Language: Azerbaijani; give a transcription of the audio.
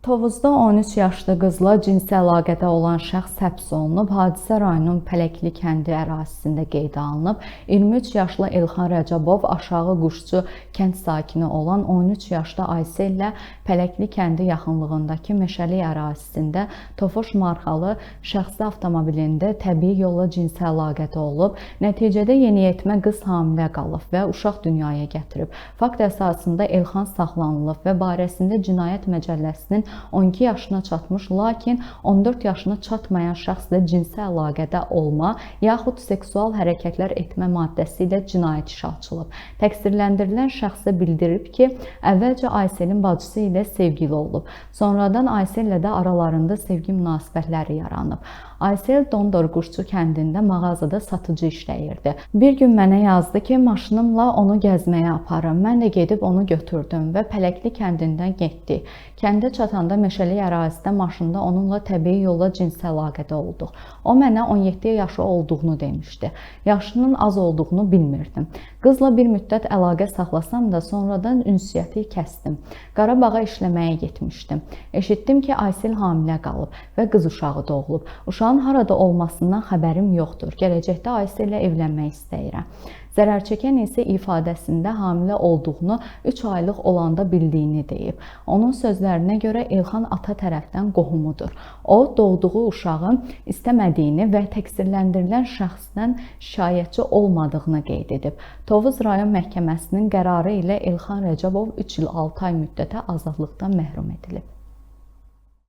Tovuzda 13 yaşlı qızla cinsi əlaqədə olan şəxs həbs olunub. Hadisə rayonun Pələkli kəndi ərazisində qeydə alınıb. 23 yaşlı Elxan Rəcəbov Aşağı Quşçu kənd sakini olan 13 yaşlı Aysə ilə Pələkli kəndi yaxınlığındakı meşəlik ərazisində Tofoş markalı şəxsi avtomobilində təbii yolla cinsi əlaqədə olub. Nəticədə yeniyetmə qız hamilə qalıb və uşaq dünyaya gətirib. Fakt əsasında Elxan saxlanılıb və barəsində Cinayət Məcəlləsinin 12 yaşına çatmış, lakin 14 yaşına çatmayan şəxslə cinsi əlaqədə olma, yaxud seksual hərəkətlər etmə maddəsi ilə cinayət işi açılıb. Təqsirləndirilən şəxsə bildirib ki, əvvəlcə Ayselin bacısı ilə sevgili olub. Sonradan Aysel ilə də aralarında sevgi münasibətləri yaranıb. Aysel Dondor Quşçu kəndində mağazada satıcı işləyirdi. Bir gün mənə yazdı ki, maşınımla onu gəzməyə aparım. Mən də gedib onu götürdüm və Pələkli kəndindən getdik. Kəndə çatanda meşəlik ərazidə maşında onunla təbii yolla cinsi əlaqədə olduq. O mənə 17 yaşı olduğunu demişdi. Yaşının az olduğunu bilmirdim. Qızla bir müddət əlaqə saxlasam da sonradan ünsiyyəti kəsdim. Qarabağa işləməyə getmişdim. Eşitdim ki, Aysel hamilə qalıb və qız uşağı doğulub. Uşağın harada olmasından xəbərim yoxdur. Gələcəkdə Aysel ilə evlənmək istəyirəm. Zərərçəkən isə ifadəsində hamilə olduğunu 3 aylıq olanda bildiyini deyib. Onun sözlərinə görə Elxan ata tərəfdən qohumudur. O, doğduğu uşağın istəmədiyini və təqsirləndirilən şəxsdən şikayətçi olmadığını qeyd edib. Tovuz rayon məhkəməsinin qərarı ilə Elxan Rəcəbov 3 il 6 ay müddətə azadlıqdan məhrum edilib.